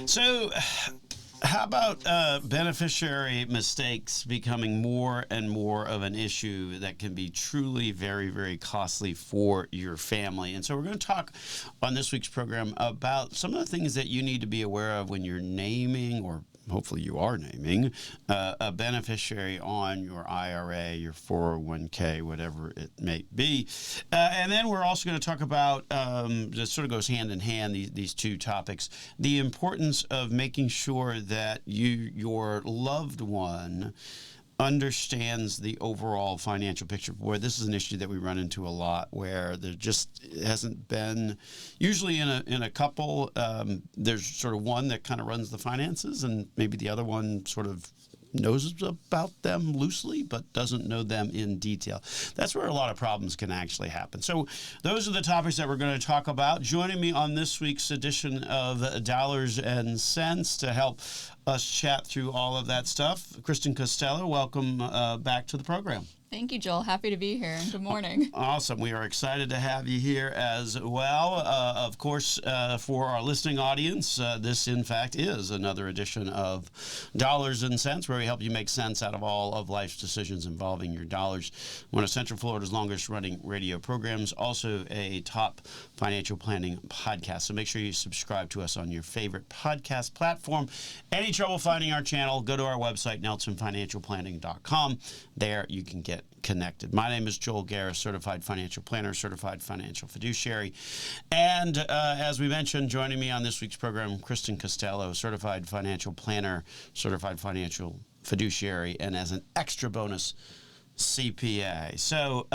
So, how about beneficiary mistakes becoming more and more of an issue that can be truly very, very costly for your family? And so we're going to talk on this week's program about some of the things that you need to be aware of when you're naming, or hopefully you are naming, a beneficiary on your IRA, your 401k, whatever it may be. And then we're also going to talk about, this sort of goes hand in hand, these two topics, the importance of making sure that your loved one understands the overall financial picture. Boy, this is an issue that we run into a lot, where there just hasn't been, usually in a couple, there's sort of one that kind of runs the finances, and maybe the other one sort of knows about them loosely but doesn't know them in detail. That's where a lot of problems can actually happen. So those are the topics that we're going to talk about. Joining me on this week's edition of Dollars and Cents to help us chat through all of that stuff, Kristin Castello, welcome back to the program. Thank you, Joel. Happy to be here. Good morning. Awesome. We are excited to have you here as well. Of course, for our listening audience, this, in fact, is another edition of Dollars and Cents, where we help you make sense out of all of life's decisions involving your dollars. One of Central Florida's longest-running radio programs, also a top financial planning podcast. So make sure you subscribe to us on your favorite podcast platform. Any trouble finding our channel, go to our website, nelsonfinancialplanning.com. There you can get connected. My name is Joel Garris, certified financial planner, certified financial fiduciary. And as we mentioned, joining me on this week's program, Kristin Castello, certified financial planner, certified financial fiduciary, and as an extra bonus, CPA. So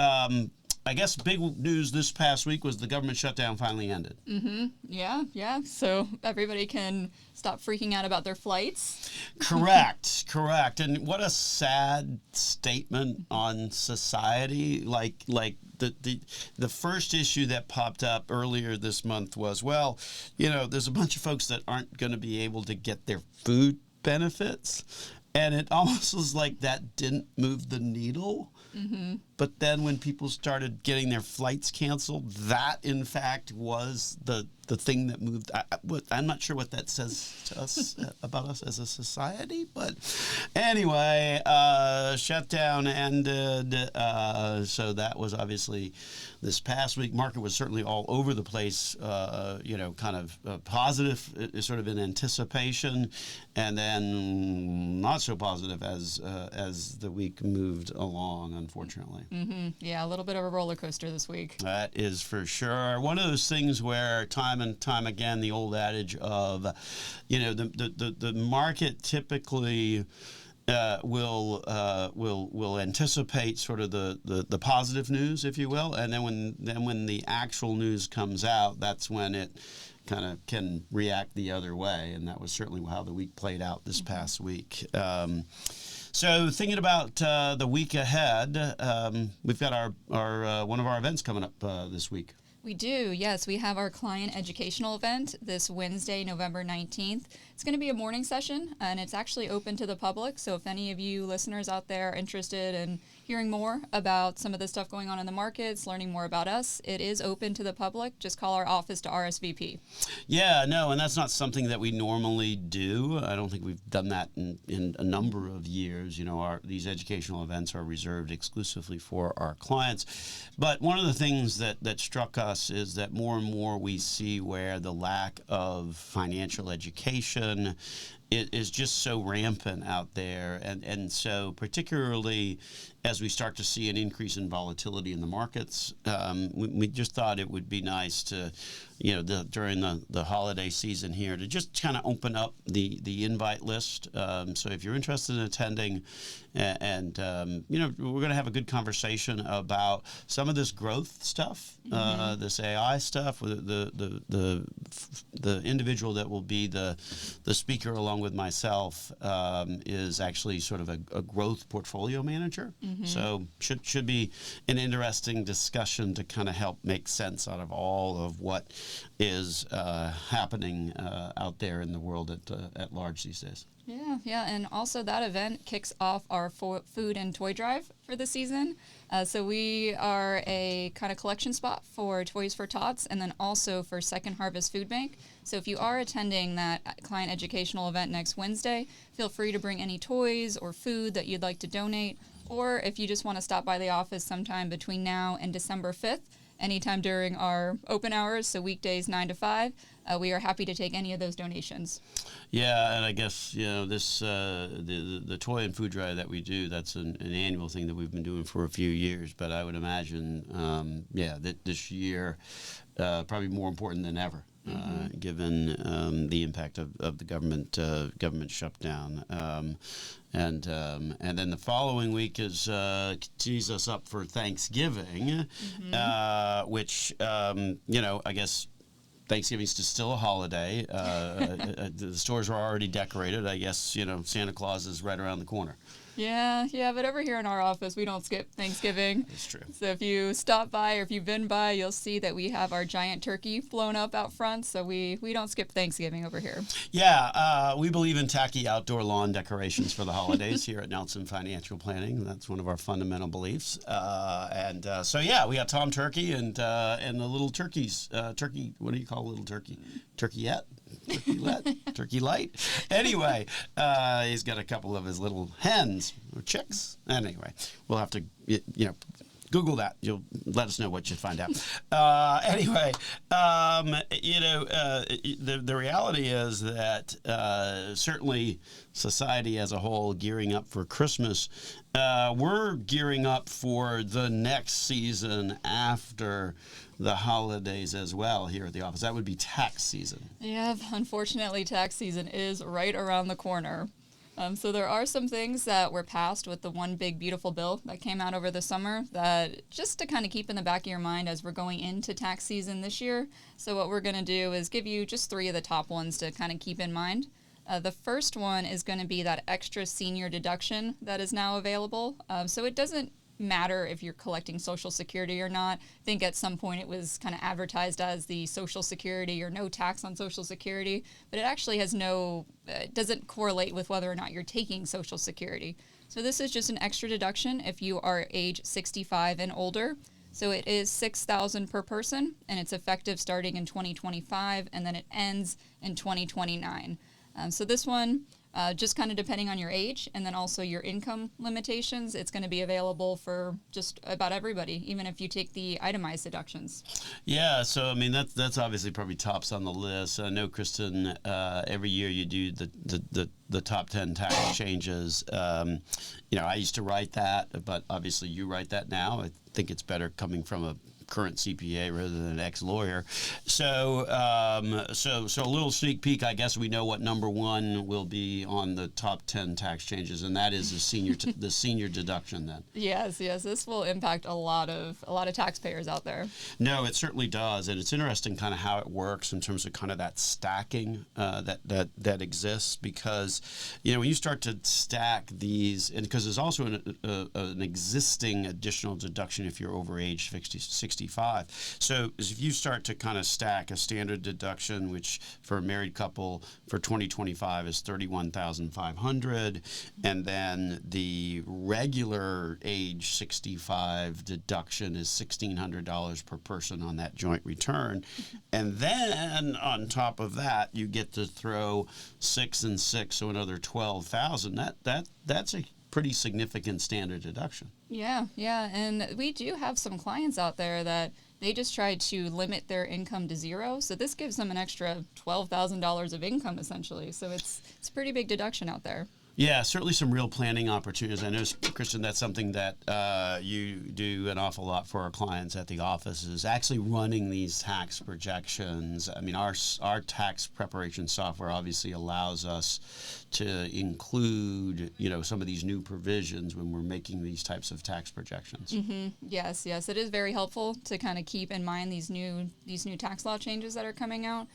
I guess big news this past week was the government shutdown finally ended. Mm-hmm. Yeah. So everybody can stop freaking out about their flights. Correct. And what a sad statement on society. Like the first issue that popped up earlier this month was, well, there's a bunch of folks that aren't going to be able to get their food benefits. And it almost was like that didn't move the needle. Mm-hmm. But then when people started getting their flights canceled, that, in fact, was the thing that moved. I'm not sure what that says to us about us as a society. But anyway, shutdown ended. So that was obviously this past week. Market was certainly all over the place, kind of positive, sort of in anticipation, and then not so positive as the week moved along, unfortunately. Mm-hmm. Yeah, a little bit of a roller coaster this week. That is for sure. One of those things where time and time again, the old adage of, the market typically will anticipate sort of the positive news, if you will, and then when the actual news comes out, that's when it kind of can react the other way, and that was certainly how the week played out this past week. So thinking about the week ahead, we've got our one of our events coming up this week. We do, yes. We have our client educational event this Wednesday, November 19th. It's going to be a morning session, and it's actually open to the public. So if any of you listeners out there are interested in hearing more about some of the stuff going on in the markets, learning more about us, it is open to the public. Just call our office to RSVP. Yeah, no, and that's not something that we normally do. I don't think we've done that in a number of years. These educational events are reserved exclusively for our clients. But one of the things that struck us is that more and more we see where the lack of financial education is just so rampant out there. And so particularly as we start to see an increase in volatility in the markets, we just thought it would be nice to, during the holiday season here, to just kind of open up the invite list. So if you're interested in attending, and we're going to have a good conversation about some of this growth stuff, this AI stuff. The individual that will be the speaker along with myself is actually sort of a growth portfolio manager. So should be an interesting discussion to kind of help make sense out of all of what is happening out there in the world at large these days. Yeah, and also that event kicks off our food and toy drive for the season. So we are a kind of collection spot for Toys for Tots and then also for Second Harvest Food Bank. So if you are attending that client educational event next Wednesday, feel free to bring any toys or food that you'd like to donate. Or if you just want to stop by the office sometime between now and December 5th, anytime during our open hours, so weekdays 9 to 5, we are happy to take any of those donations. Yeah, and I guess this the toy and food drive that we do, that's an annual thing that we've been doing for a few years. But I would imagine, that this year probably more important than ever. Given the impact of the government shutdown, and then the following week is tees us up for Thanksgiving, which I guess Thanksgiving's still a holiday. The stores are already decorated. I guess Santa Claus is right around the corner. Yeah, but over here in our office, we don't skip Thanksgiving. That's true. So if you stop by or if you've been by, you'll see that we have our giant turkey blown up out front. So we don't skip Thanksgiving over here. Yeah, we believe in tacky outdoor lawn decorations for the holidays here at Nelson Financial Planning. That's one of our fundamental beliefs. So we got Tom Turkey and the little turkeys. Turkey, what do you call a little turkey? Turkeyette? Turkey light. Anyway, he's got a couple of his little hens or chicks. Anyway, we'll have to, Google that. You'll let us know what you find out. The reality is that certainly society as a whole gearing up for Christmas. We're gearing up for the next season after the holidays as well here at the office. That would be tax season. Yeah, unfortunately, tax season is right around the corner. So there are some things that were passed with the One Big Beautiful Bill that came out over the summer that just to kind of keep in the back of your mind as we're going into tax season this year. So what we're going to do is give you just 3 of the top ones to kind of keep in mind. The first one is going to be that extra senior deduction that is now available. So it doesn't matter if you're collecting Social Security or not. I think at some point it was kind of advertised as the Social Security or no tax on Social Security, but it actually has doesn't correlate with whether or not you're taking Social Security. So this is just an extra deduction if you are age 65 and older. So it is $6,000 per person, and it's effective starting in 2025, and then it ends in 2029. So this one, just kind of depending on your age and then also your income limitations, it's going to be available for just about everybody, even if you take the itemized deductions. Yeah, so I mean that's obviously probably tops on the list. I know, Kristen, every year you do the top 10 tax changes. I used to write that, but obviously you write that now. I think it's better coming from a current CPA rather than an ex-lawyer. So a little sneak peek. I guess we know what number 1 will be on the top 10 tax changes, and that is the senior deduction. Then. Yes. This will impact a lot of taxpayers out there. No, it certainly does, and it's interesting kind of how it works in terms of kind of that stacking that exists, because when you start to stack these, and because there's also an existing additional deduction if you're over age 65. So if you start to kind of stack a standard deduction, which for a married couple for 2025 is $31,500, and then the regular age 65 deduction is $1,600 per person on that joint return, and then on top of that you get to throw 6 and 6, so another $12,000. That's a pretty significant standard deduction. Yeah, and we do have some clients out there that they just try to limit their income to 0. So this gives them an extra $12,000 of income essentially. So it's a pretty big deduction out there. Yeah, certainly some real planning opportunities. I know, Kristen, that's something that you do an awful lot for our clients at the office, is actually running these tax projections. I mean, our tax preparation software obviously allows us to include, some of these new provisions when we're making these types of tax projections. Mm-hmm. Yes, it is very helpful to kind of keep in mind these new tax law changes that are coming out.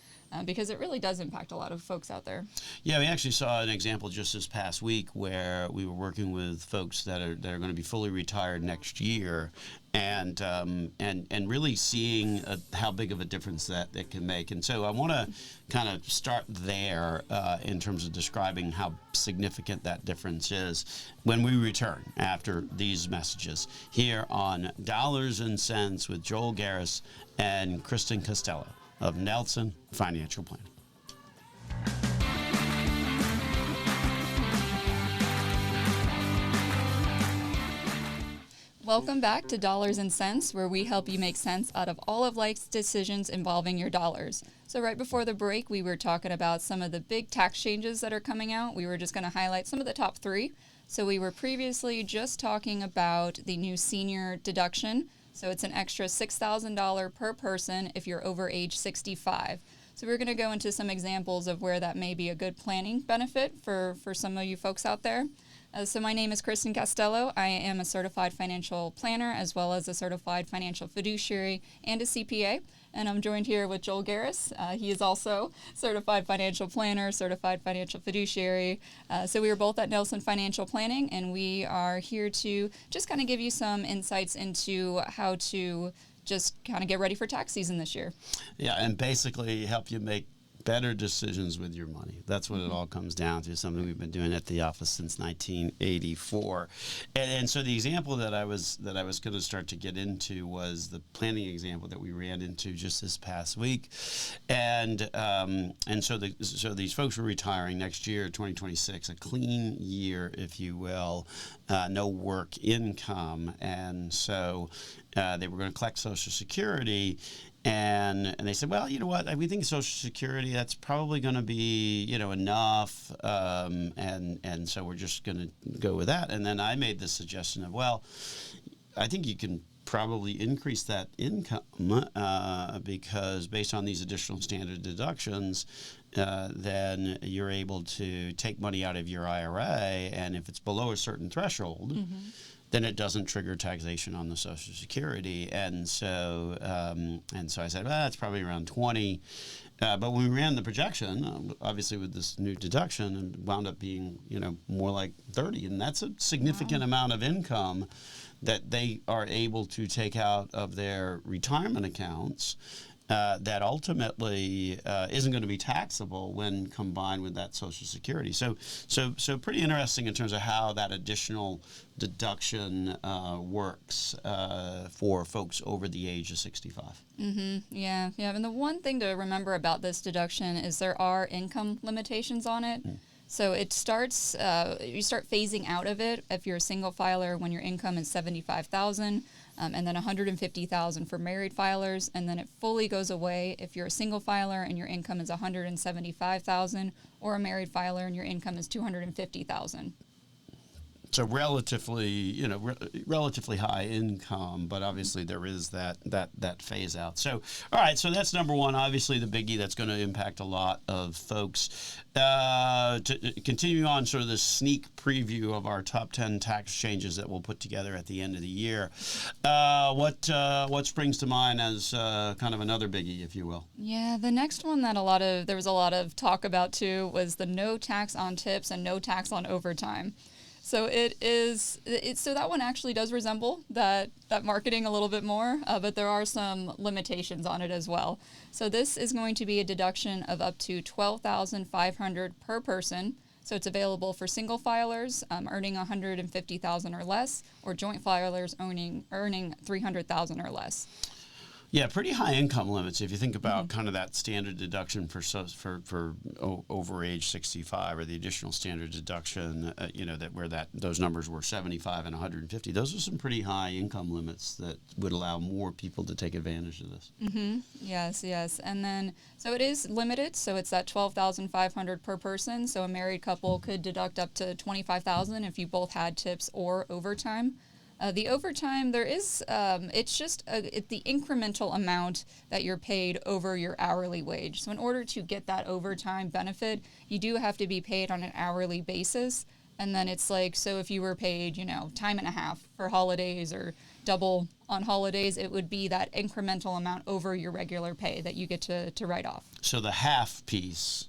because it really does impact a lot of folks out there. Yeah, we actually saw an example just this past week where we were working with folks that are going to be fully retired next year, and really seeing how big of a difference that can make. And so I want to kind of start there in terms of describing how significant that difference is when we return after these messages here on Dollars and Cents with Joel Garris and Kristin Castello of Nelson Financial Planning. Welcome back to Dollars and Cents, where we help you make sense out of all of life's decisions involving your dollars. So right before the break, we were talking about some of the big tax changes that are coming out. We were just going to highlight some of the top 3. So we were previously just talking about the new senior deduction. So it's an extra $6,000 per person if you're over age 65. So we're going to go into some examples of where that may be a good planning benefit for some of you folks out there. So my name is Kristin Castello. I am a certified financial planner as well as a certified financial fiduciary and a CPA. And I'm joined here with Joel Garris. He is also certified financial planner, certified financial fiduciary. So we are both at Nelson Financial Planning, and we are here to just kind of give you some insights into how to just kind of get ready for tax season this year. Yeah, and basically help you make better decisions with your money. That's what it all comes down to, something we've been doing at the office since 1984. And so the example that I was going to start to get into was the planning example that we ran into just this past week. And so these folks were retiring next year, 2026, a clean year, if you will, no work income. And so they were going to collect Social Security. And they said, well, you know what, we think Social Security, that's probably going to be, enough. And so we're just going to go with that. And then I made the suggestion of, well, I think you can probably increase that income because based on these additional standard deductions, then you're able to take money out of your IRA. And if it's below a certain threshold, then it doesn't trigger taxation on the Social Security. And so I said, well, that's probably around 20. But when we ran the projection, obviously with this new deduction, it wound up being, more like 30. And that's a significant amount of income that they are able to take out of their retirement accounts that ultimately isn't going to be taxable when combined with that Social Security. So pretty interesting in terms of how that additional deduction works for folks over the age of 65. Yeah. And the one thing to remember about this deduction is there are income limitations on it. So it starts, you start phasing out of it if you're a single filer when your income is $75,000. And then $150,000 for married filers, and then it fully goes away if you're a single filer and your income is $175,000, or a married filer and your income is $250,000. So relatively high income, but obviously there is that phase out. So, all right, so that's number one. Obviously, the biggie that's going to impact a lot of folks. To continue on, sort of this sneak preview of our top 10 tax changes that we'll put together at the end of the year. What springs to mind as kind of another biggie, if you will? Yeah, the next one that there was a lot of talk about too was the no tax on tips and no tax on overtime. So so that one actually does resemble that marketing a little bit more, but there are some limitations on it as well. So this is going to be a deduction of up to $12,500 per person. So it's available for single filers earning $150,000 or less, or joint filers earning $300,000 or less. Yeah, pretty high income limits. If you think about kind of that standard deduction for over age 65, or the additional standard deduction, those numbers were 75 and 150. Those are some pretty high income limits that would allow more people to take advantage of this. Yes. And then, so it is limited. So it's that $12,500 per person. So a married couple could deduct up to $25,000 if you both had tips or overtime. The overtime, there is, it's just the incremental amount that you're paid over your hourly wage. So in order to get that overtime benefit, you do have to be paid on an hourly basis. And then it's like, so if you were paid, time and a half for holidays or double on holidays, it would be that incremental amount over your regular pay that you get to write off. So the half piece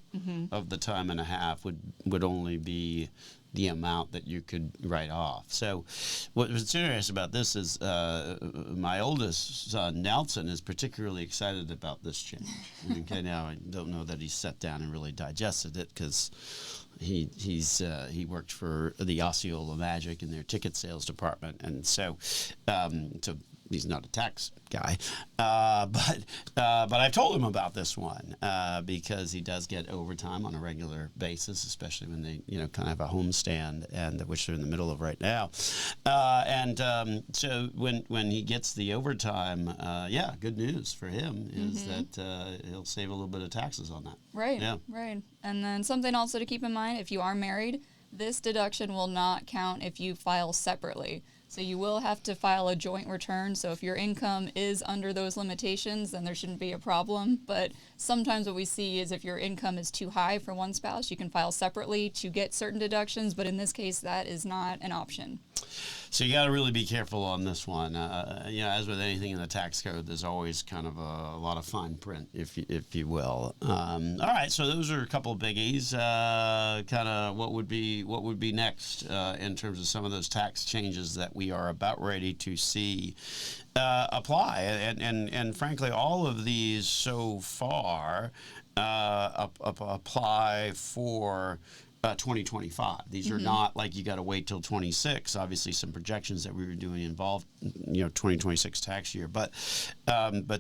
of the time and a half would only be the amount that you could write off. So what's interesting about this is my oldest son, Nelson, is particularly excited about this change. Okay, now I don't know that he's sat down and really digested it because he worked for the Osceola Magic in their ticket sales department, and so he's not a tax guy, but I've told him about this one because he does get overtime on a regular basis, especially when they kind of have a homestand, and which they're in the middle of right now, so when he gets the overtime, good news for him is that he'll save a little bit of taxes on that. Right. Yeah. Right. And then something also to keep in mind: if you are married, this deduction will not count if you file separately. So you will have to file a joint return. So if your income is under those limitations, then there shouldn't be a problem. But sometimes what we see is if your income is too high for one spouse, you can file separately to get certain deductions. But in this case, that is not an option. So you got to really be careful on this one. As with anything in the tax code, there's always kind of a lot of fine print, if you will. All right, so those are a couple of biggies. Kind of what would be next in terms of some of those tax changes that we are about ready to see apply, and frankly, all of these so far apply for 2025. These are not like you got to wait till 26. Obviously, some projections that we were doing involved, 2026 tax year. But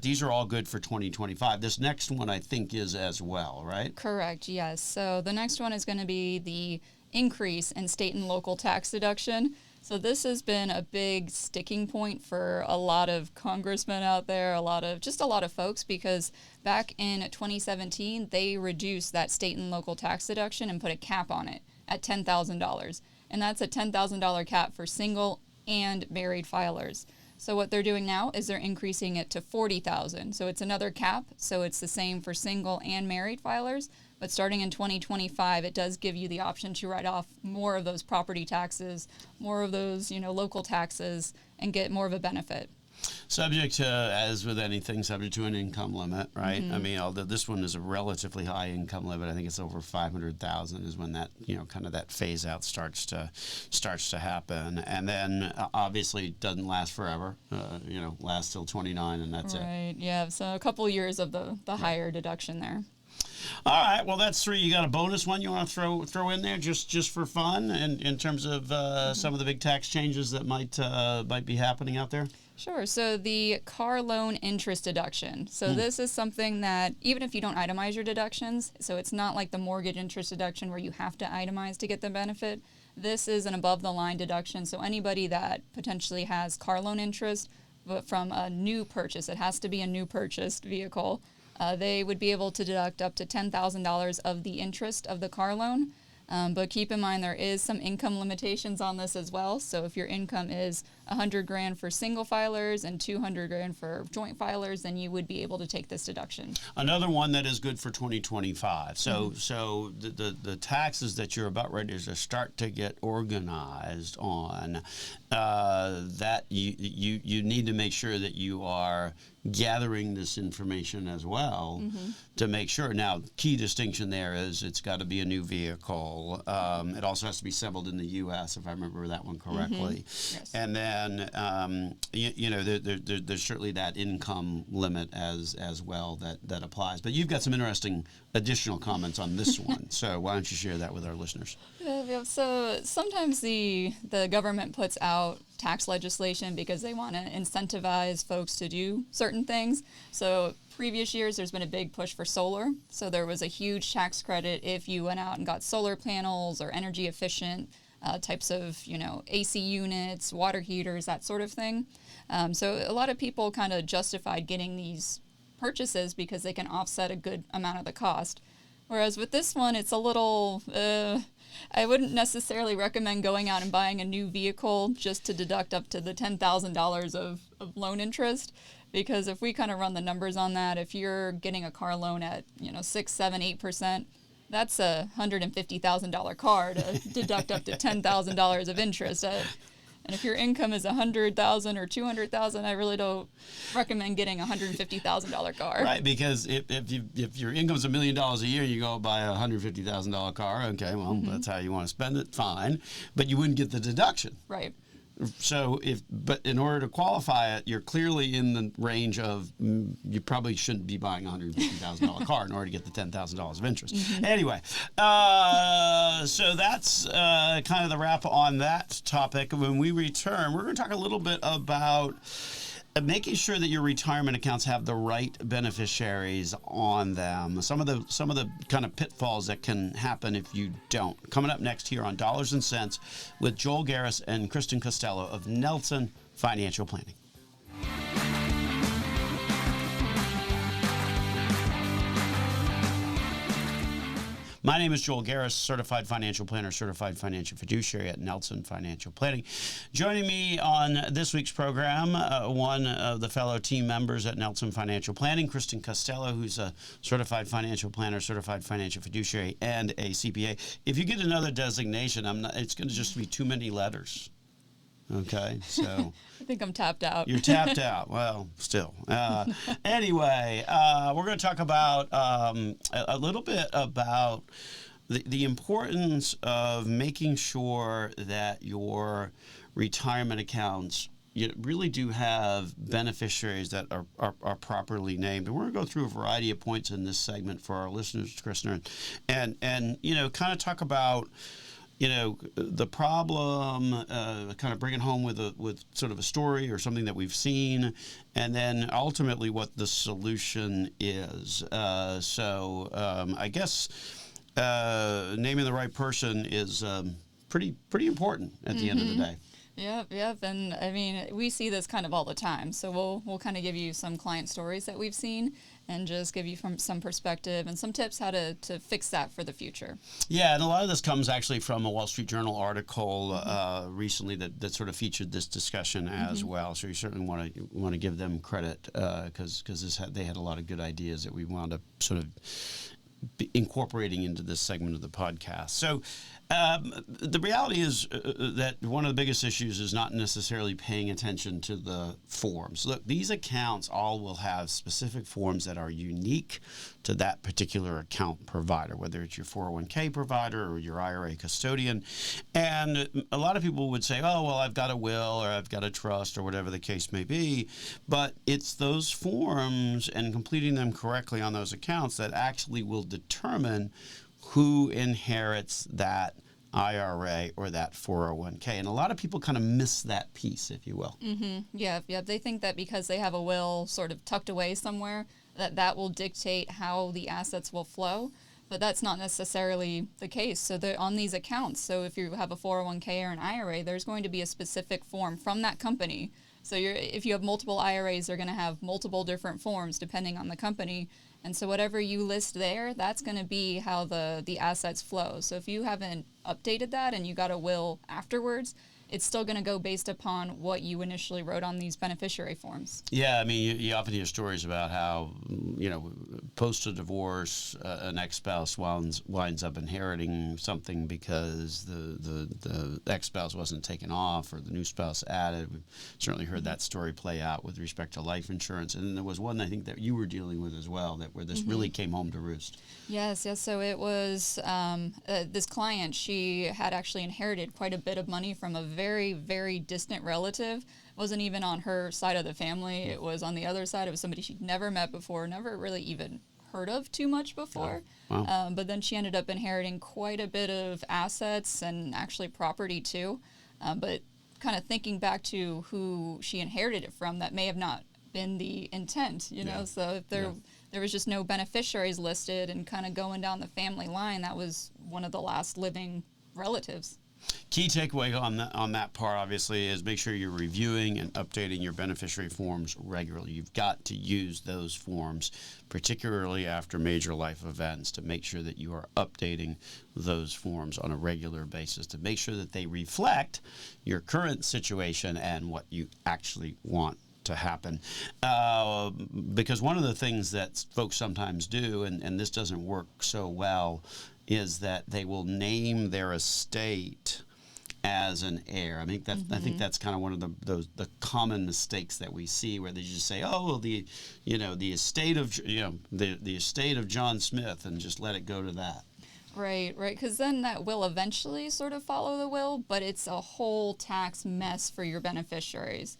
these are all good for 2025. This next one, I think, is as well, right? Correct. Yes. So the next one is going to be the increase in state and local tax deduction. So this has been a big sticking point for a lot of congressmen out there, a lot of folks, because back in 2017, they reduced that state and local tax deduction and put a cap on it at $10,000. And that's a $10,000 cap for single and married filers. So what they're doing now is they're increasing it to $40,000. So it's another cap. So it's the same for single and married filers. But starting in 2025, it does give you the option to write off more of those property taxes, more of those, local taxes, and get more of a benefit. Subject to, as with anything, subject to an income limit, right? I mean, although this one is a relatively high income limit, I think it's over 500,000 is when that, kind of that phase out starts to happen, and then obviously it doesn't last forever, lasts till 29, and that's it. Right. Yeah. So a couple years of the higher deduction there. All right, well, that's three. You got a bonus one you want to throw in there just for fun, and in terms of some of the big tax changes that might be happening out there? Sure. So the car loan interest deduction. So this is something that even if you don't itemize your deductions, so it's not like the mortgage interest deduction where you have to itemize to get the benefit. This is an above the line deduction. So anybody that potentially has car loan interest, but from a new purchase, it has to be a new purchased vehicle. They would be able to deduct up to $10,000 of the interest of the car loan. But keep in mind there is some income limitations on this as well. So if your income is $100,000 for single filers and $200,000 for joint filers, then you would be able to take this deduction. Another one that is good for 2025. So the taxes that you're about ready to start to get organized on, that you need to make sure that you are gathering this information as well to make sure. Now, key distinction there is it's got to be a new vehicle. It also has to be assembled in the U.S., if I remember that one correctly. Yes. And then, there's certainly that income limit as well that applies. But you've got some interesting additional comments on this one. So why don't you share that with our listeners? So sometimes the government puts out tax legislation because they want to incentivize folks to do certain things. So previous years, there's been a big push for solar. So there was a huge tax credit if you went out and got solar panels or energy efficient types of, AC units, water heaters, that sort of thing. So a lot of people kind of justified getting these purchases because they can offset a good amount of the cost. Whereas with this one, it's a little, I wouldn't necessarily recommend going out and buying a new vehicle just to deduct up to the $10,000 of loan interest. Because if we kind of run the numbers on that, if you're getting a car loan at, 6, 7, 8%, that's a $150,000 car to deduct up to $10,000 of interest. And if your income is $100,000 or $200,000, I really don't recommend getting a $150,000 car. Right, because if your income's $1 million a year, you go buy a $150,000 car. Okay, well, that's how you want to spend it. Fine, but you wouldn't get the deduction. Right. So but in order to qualify it, you're clearly in the range of you probably shouldn't be buying a $150,000 car in order to get the $10,000 of interest. Anyway, so that's kind of the wrap on that topic. When we return, we're going to talk a little bit about making sure that your retirement accounts have the right beneficiaries on them. Some of the kind of pitfalls that can happen if you don't. Coming up next here on Dollars and Cents with Joel Garris and Kristin Castello of Nelson Financial Planning. My name is Joel Garris, Certified Financial Planner, Certified Financial Fiduciary at Nelson Financial Planning. Joining me on this week's program, one of the fellow team members at Nelson Financial Planning, Kristin Castello, who's a Certified Financial Planner, Certified Financial Fiduciary, and a CPA. If you get another designation, it's going to just be too many letters. Okay, so I think I'm tapped out. You're tapped out. Well, still. Anyway, we're going to talk about a little bit about the importance of making sure that your retirement accounts really do have beneficiaries that are properly named. And we're going to go through a variety of points in this segment for our listeners, Kristin, and kind of talk about the problem, kind of bring it home with sort of a story or something that we've seen, and then ultimately what the solution is. I guess naming the right person is pretty important at the end of the day. Yep. And I mean, we see this kind of all the time. So we'll kind of give you some client stories that we've seen and just give you from some perspective and some tips how to fix that for the future. Yeah, and a lot of this comes actually from a Wall Street Journal article recently that sort of featured this discussion as well. So you certainly want to give them credit because they had a lot of good ideas that we wound up sort of incorporating into this segment of the podcast. So the reality is that one of the biggest issues is not necessarily paying attention to the forms. Look, these accounts all will have specific forms that are unique to that particular account provider, whether it's your 401k provider or your IRA custodian. And a lot of people would say, oh, well, I've got a will or I've got a trust or whatever the case may be. But it's those forms and completing them correctly on those accounts that actually will determine who inherits that IRA or that 401k. And a lot of people kind of miss that piece, if you will. Yeah. They think that because they have a will sort of tucked away somewhere, that will dictate how the assets will flow. But that's not necessarily the case. So they're on these accounts. So if you have a 401k or an IRA, there's going to be a specific form from that company. So if you have multiple IRAs, they're going to have multiple different forms depending on the company. And so whatever you list there, that's going to be how the assets flow. So if you haven't updated that and you got a will afterwards, it's still going to go based upon what you initially wrote on these beneficiary forms. Yeah, I mean, you often hear stories about how, post a divorce, an ex-spouse winds up inheriting something because the ex-spouse wasn't taken off or the new spouse added. We've certainly heard that story play out with respect to life insurance. And then there was one, I think, that you were dealing with as well, where this really came home to roost. Yes. So it was this client. She had actually inherited quite a bit of money from a very, very distant relative. It wasn't even on her side of the family. It was on the other side. It was somebody she'd never met before, never really even heard of too much before. Oh, wow. But then she ended up inheriting quite a bit of assets and actually property too. But kind of thinking back to who she inherited it from, that may have not been the intent, know. So if there was just no beneficiaries listed and kind of going down the family line, that was one of the last living relatives. Key takeaway on that part, obviously, is make sure you're reviewing and updating your beneficiary forms regularly. You've got to use those forms, particularly after major life events, to make sure that you are updating those forms on a regular basis to make sure that they reflect your current situation and what you actually want to happen. Because one of the things that folks sometimes do, and this doesn't work so well, is that they will name their estate as an heir. I think that's kind of one of the common mistakes that we see, where they just say, oh, well, the estate of the estate of John Smith, and just let it go to that. Right, because then that will eventually sort of follow the will, but it's a whole tax mess for your beneficiaries.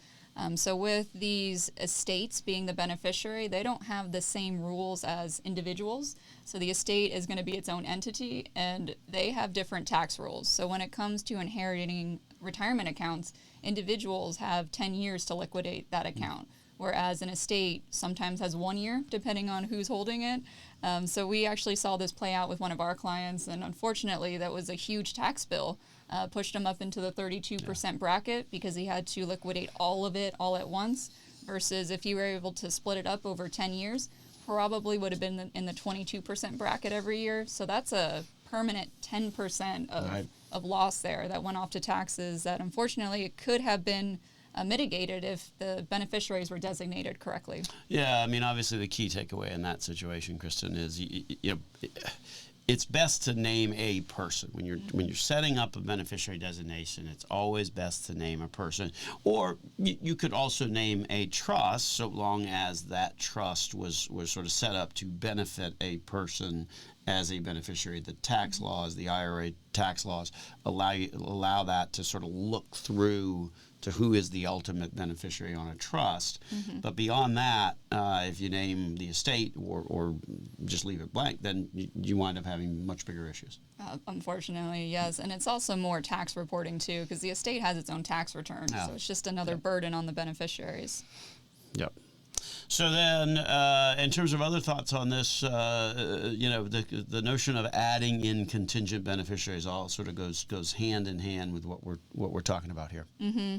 So with these estates being the beneficiary, they don't have the same rules as individuals. So the estate is going to be its own entity, and they have different tax rules. So when it comes to inheriting retirement accounts, individuals have 10 years to liquidate that account, whereas an estate sometimes has 1 year, depending on who's holding it. So we actually saw this play out with one of our clients, and unfortunately that was a huge tax bill. Pushed him up into the 32% bracket because he had to liquidate all of it all at once, versus if you were able to split it up over 10 years, probably would have been in the 22% bracket every year. So that's a permanent 10% of loss there that went off to taxes that unfortunately it could have been mitigated if the beneficiaries were designated correctly. Yeah, I mean, obviously the key takeaway in that situation, Kristen, is it's best to name a person when you're setting up a beneficiary designation. It's always best to name a person, or you could also name a trust, so long as that trust was sort of set up to benefit a person as a beneficiary. The tax laws, the IRA tax laws, allow that to sort of look through to who is the ultimate beneficiary on a trust. But beyond that, if you name the estate or just leave it blank, then you wind up having much bigger issues. Unfortunately, yes. And it's also more tax reporting too, because the estate has its own tax return. So it's just another burden on the beneficiaries. Yep. So then, in terms of other thoughts on this, the notion of adding in contingent beneficiaries all sort of goes hand in hand with what we're talking about here.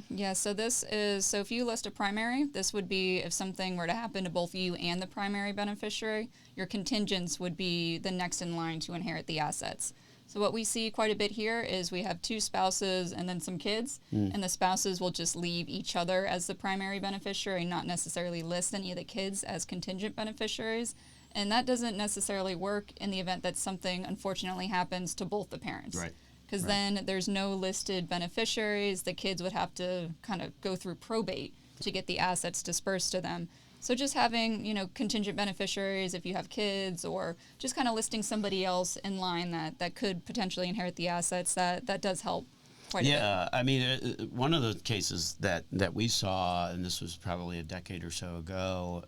Yeah. So if you list a primary, this would be if something were to happen to both you and the primary beneficiary. Your contingents would be the next in line to inherit the assets. So what we see quite a bit here is we have two spouses and then some kids, and the spouses will just leave each other as the primary beneficiary, not necessarily list any of the kids as contingent beneficiaries. And that doesn't necessarily work in the event that something unfortunately happens to both the parents. Right. Because then there's no listed beneficiaries. The kids would have to kind of go through probate to get the assets dispersed to them. So just having, contingent beneficiaries if you have kids, or just kind of listing somebody else in line that could potentially inherit the assets, that does help quite a bit. Yeah, I mean, one of the cases that we saw, and this was probably a decade or so ago,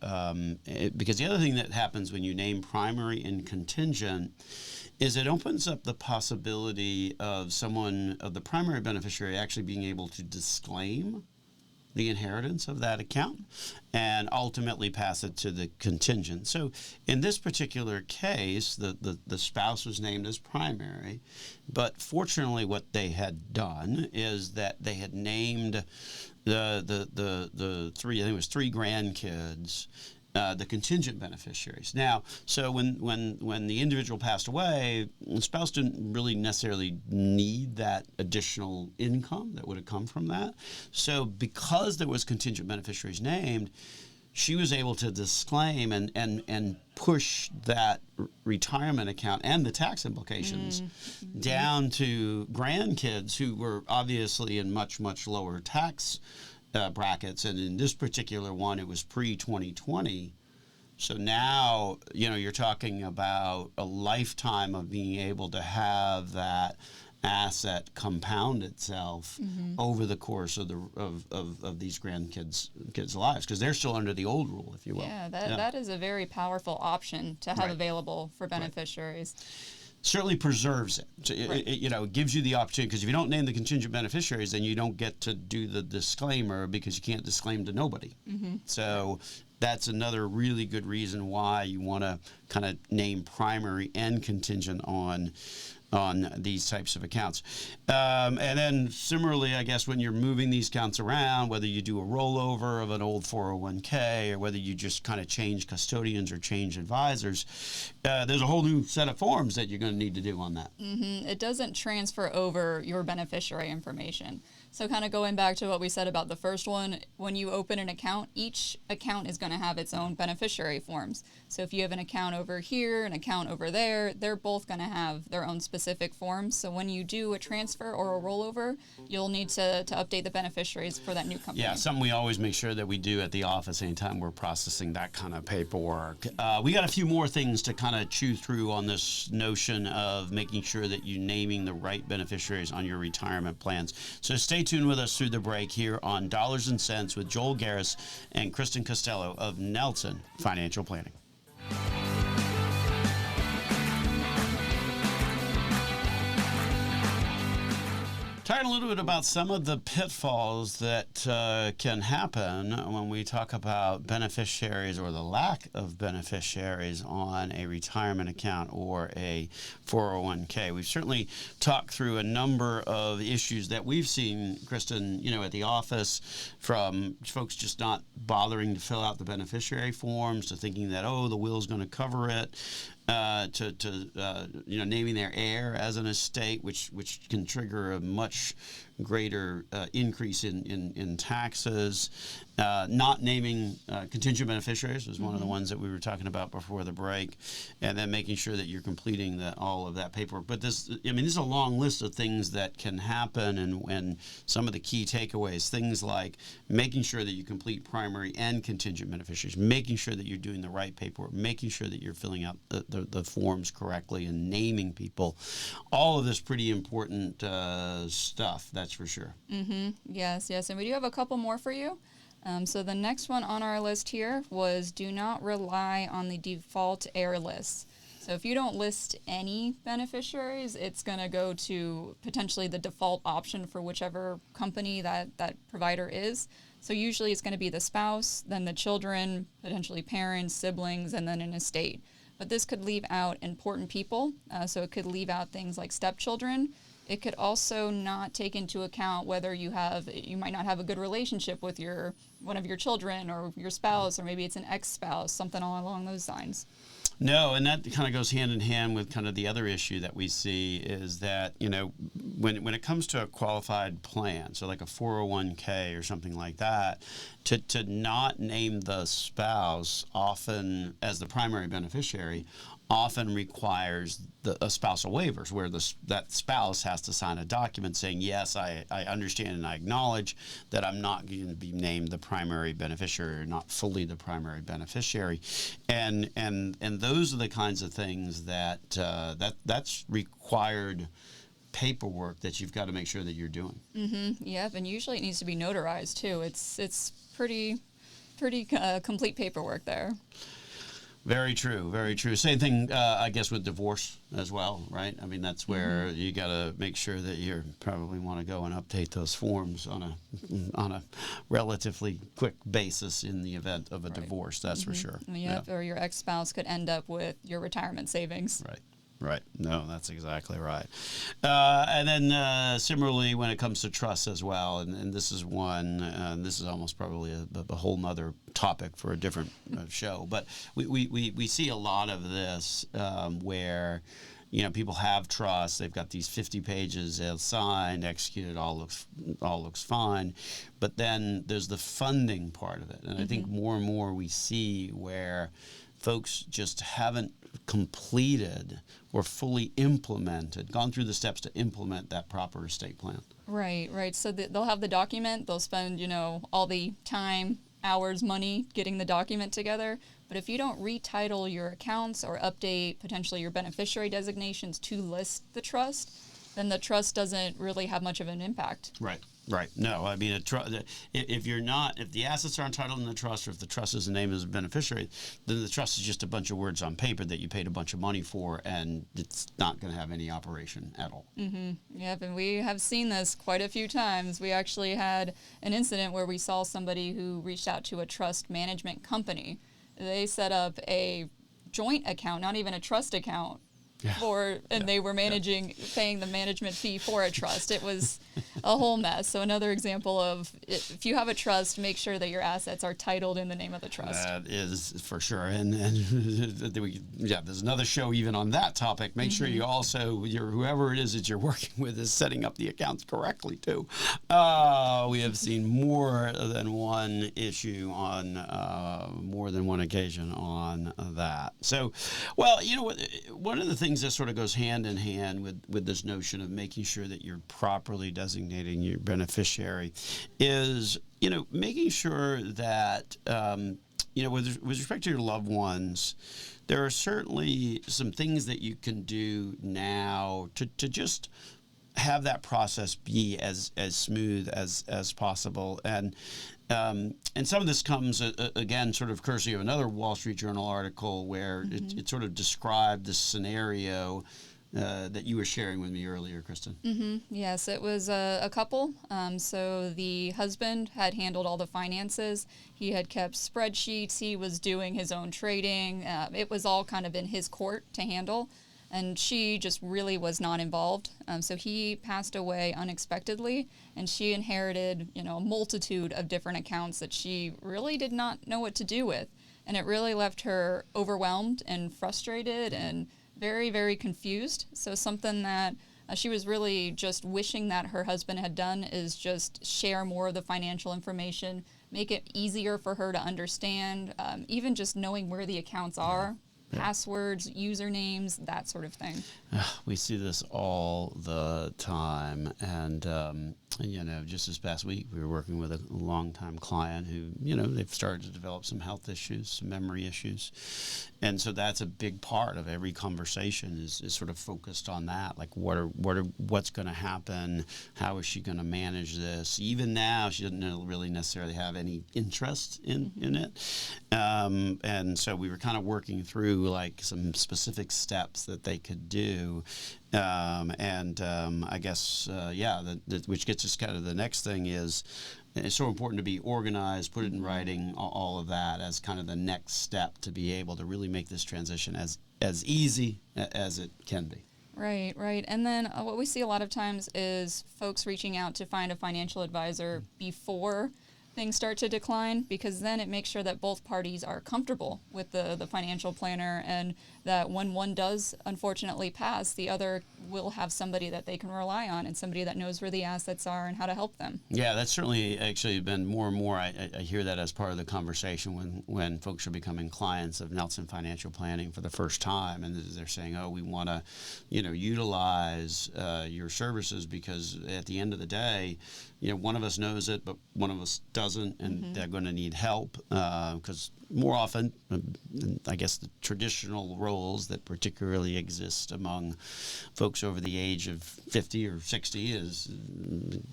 because the other thing that happens when you name primary and contingent is it opens up the possibility of the primary beneficiary actually being able to disclaim the inheritance of that account and ultimately pass it to the contingent. So in this particular case, the spouse was named as primary, but fortunately what they had done is that they had named the three, I think it was three grandkids, the contingent beneficiaries. Now, so when the individual passed away, the spouse didn't really necessarily need that additional income that would have come from that. So because there was contingent beneficiaries named, she was able to disclaim and push that retirement account and the tax implications down to grandkids who were obviously in much, much lower tax brackets, and in this particular one, it was pre-2020. So now, you're talking about a lifetime of being able to have that asset compound itself over the course of these grandkids' lives, because they're still under the old rule, if you will. Yeah, that is a very powerful option to have available for beneficiaries. Certainly preserves it. So it gives you the opportunity, because if you don't name the contingent beneficiaries, then you don't get to do the disclaimer, because you can't disclaim to nobody. So that's another really good reason why you want to kind of name primary and contingent on these types of accounts. And then similarly, I guess when you're moving these accounts around, whether you do a rollover of an old 401k or whether you just kind of change custodians or change advisors, there's a whole new set of forms that you're going to need to do on that. It doesn't transfer over your beneficiary information. So kind of going back to what we said about the first one, when you open an account, each account is going to have its own beneficiary forms. So if you have an account over here, an account over there, they're both going to have their own specific forms. So when you do a transfer or a rollover, you'll need to update the beneficiaries for that new company. Yeah, something we always make sure that we do at the office anytime we're processing that kind of paperwork. We got a few more things to kind of chew through on this notion of making sure that you're naming the right beneficiaries on your retirement plans. So stay tuned with us through the break here on Dollars and Cents with Joel Garris and Kristin Castello of Nelson Financial Planning. Talking a little bit about some of the pitfalls that can happen when we talk about beneficiaries or the lack of beneficiaries on a retirement account or a 401k. We've certainly talked through a number of issues that we've seen, Kristin, at the office, from folks just not bothering to fill out the beneficiary forms to thinking that, the will's going to cover it. Naming their heir as an estate, which can trigger a much greater increase in taxes. Not naming contingent beneficiaries was one of the ones that we were talking about before the break, and then making sure that you're completing all of that paperwork. But this is a long list of things that can happen, and some of the key takeaways, things like making sure that you complete primary and contingent beneficiaries, making sure that you're doing the right paperwork, making sure that you're filling out the forms correctly and naming people. All of this pretty important stuff, that's for sure. Yes, and we do have a couple more for you. So the next one on our list here was do not rely on the default heir list. So if you don't list any beneficiaries, it's going to go to potentially the default option for whichever company that provider is. So usually it's going to be the spouse, then the children, potentially parents, siblings, and then an estate. But this could leave out important people. So it could leave out things like stepchildren. It could also not take into account whether you might not have a good relationship with one of your children or your spouse, or maybe it's an ex-spouse, something along those lines. No, and that kind of goes hand in hand with kind of the other issue that we see is that, when it comes to a qualified plan, so like a 401k or something like that, to not name the spouse often as the primary beneficiary often requires a spousal waivers where that spouse has to sign a document saying, yes, I understand and I acknowledge that I'm not going to be named the primary beneficiary or not fully the primary beneficiary. And those are the kinds of things that's required paperwork that you've got to make sure that you're doing. Yep, and usually it needs to be notarized too. It's pretty complete paperwork there. Very true, very true. Same thing, I guess, with divorce as well, right? I mean, that's where you got to make sure that you probably want to go and update those forms on a relatively quick basis in the event of a divorce. That's for sure. Yep, or your ex-spouse could end up with your retirement savings. Right. No, that's exactly right. And then similarly, when it comes to trusts as well, and this is one, this is almost probably a whole nother topic for a different show, but we see a lot of this where, people have trusts, they've got these 50 pages, they'll sign, executed, all looks fine, but then there's the funding part of it. And I think more and more we see where folks just haven't completed or fully gone through the steps to implement that proper estate plan. Right. So they'll have the document, they'll spend, all the time, hours, money getting the document together. But if you don't retitle your accounts or update potentially your beneficiary designations to list the trust, then the trust doesn't really have much of an impact. Right. No, I mean, if the assets are entitled in the trust, or if the trust is named as a beneficiary, then the trust is just a bunch of words on paper that you paid a bunch of money for, and it's not going to have any operation at all. Yep, and we have seen this quite a few times. We actually had an incident where we saw somebody who reached out to a trust management company. They set up a joint account, not even a trust account. They were paying the management fee for a trust. It was a whole mess. So another example of if you have a trust, make sure that your assets are titled in the name of the trust. That is for sure. And there's another show even on that topic. Make sure you also, whoever it is that you're working with is setting up the accounts correctly too. We have seen more than one issue on more than one occasion on that. So, well, one of the things that sort of goes hand in hand with this notion of making sure that you're properly designating your beneficiary is, making sure that, with respect to your loved ones, there are certainly some things that you can do now to just have that process be as smooth as possible. And some of this comes, again, sort of courtesy of another Wall Street Journal article where it sort of described the scenario that you were sharing with me earlier, Kristin. Yes, it was a couple. So the husband had handled all the finances. He had kept spreadsheets. He was doing his own trading. It was all kind of in his court to handle. And she just really was not involved. So he passed away unexpectedly, and she inherited, a multitude of different accounts that she really did not know what to do with. And it really left her overwhelmed and frustrated and very, very confused. So something that she was really just wishing that her husband had done is just share more of the financial information, make it easier for her to understand, even just knowing where the accounts are. Passwords, usernames, that sort of thing. We see this all the time. And, just this past week, we were working with a longtime client who, they've started to develop some health issues, some memory issues. And so that's a big part of every conversation is sort of focused on that. Like, what's going to happen? How is she going to manage this? Even now, she doesn't really necessarily have any interest in it. And so we were kind of working through like some specific steps that they could do. I guess, which gets us kind of the next thing is it's so important to be organized, put it in writing, all of that as kind of the next step to be able to really make this transition as easy as it can be. Right. And then what we see a lot of times is folks reaching out to find a financial advisor before things start to decline, because then it makes sure that both parties are comfortable with the financial planner, and that when one does unfortunately pass, the other will have somebody that they can rely on and somebody that knows where the assets are and how to help them. Yeah, that's certainly actually been more and more. I hear that as part of the conversation when folks are becoming clients of Nelson Financial Planning for the first time, and they're saying, "Oh, we want to, utilize your services because at the end of the day, one of us knows it, but one of us doesn't, and they're going to need help because more often, I guess the traditional roles that particularly exist among folks over the age of 50 or 60 is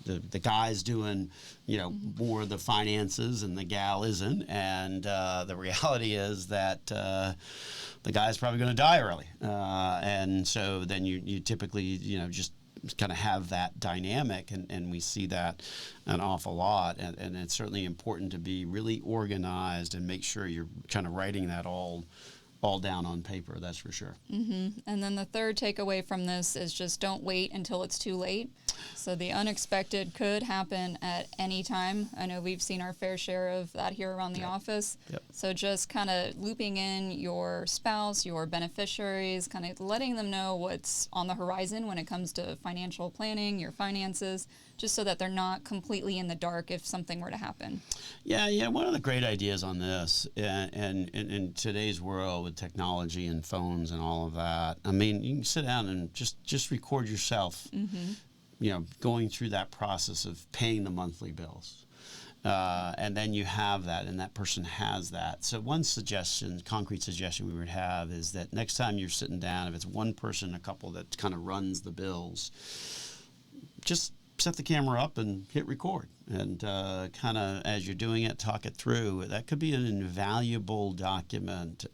the guy's doing, more of the finances and the gal isn't. And the reality is that the guy's probably going to die early. And so then you typically, just kind of have that dynamic, and we see that an awful lot, and it's certainly important to be really organized and make sure you're kind of writing that all down on paper, that's for sure. And then the third takeaway from this is just don't wait until it's too late. So the unexpected could happen at any time. I know we've seen our fair share of that here around the office. Yep. So just kind of looping in your spouse, your beneficiaries, kind of letting them know what's on the horizon when it comes to financial planning, your finances, just so that they're not completely in the dark if something were to happen. Yeah. One of the great ideas on this, and in today's world with technology and phones and all of that, I mean, you can sit down and just record yourself, going through that process of paying the monthly bills. And then you have that, and that person has that. So one concrete suggestion we would have is that next time you're sitting down, if it's one person, a couple that kind of runs the bills, just set the camera up and hit record, and kind of as you're doing it, talk it through. That could be an invaluable document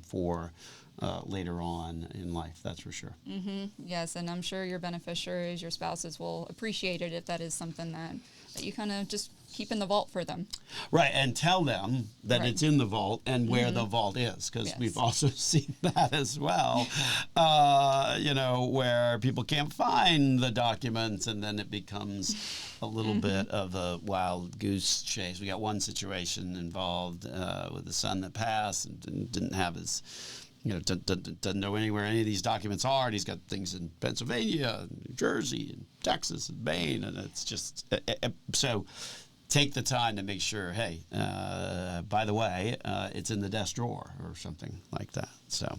for later on in life, that's for sure. Yes, and I'm sure your beneficiaries, your spouses will appreciate it if that is something that that you kind of just keep in the vault for them. Right, and tell them that Right. it's in the vault and where the vault is, because Yes. we've also seen that as well, where people can't find the documents, and then it becomes a little bit of a wild goose chase. We got one situation involved with the son that passed and didn't have his, doesn't know anywhere any of these documents are, and he's got things in Pennsylvania, and New Jersey, and Texas, and Maine, and it's just so. Take the time to make sure, hey, by the way, it's in the desk drawer or something like that. So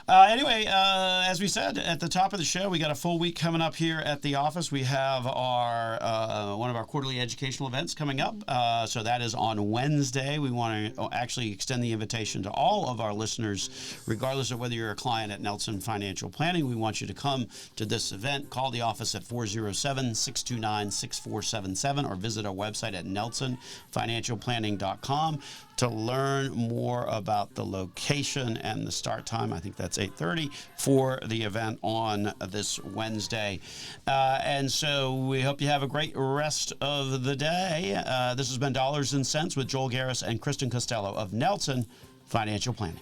anyway, as we said at the top of the show, we got a full week coming up here at the office. We have our one of our quarterly educational events coming up. So that is on Wednesday. We want to actually extend the invitation to all of our listeners, regardless of whether you're a client at Nelson Financial Planning. We want you to come to this event. Call the office at 407-629-6477 or visit our website at nelsonfinancialplanning.com to learn more about the location and the start time. I think that's 8:30 for the event on this Wednesday. And so we hope you have a great rest of the day. This has been Dollars and Cents with Joel Garris and Kristin Castello of Nelson Financial Planning.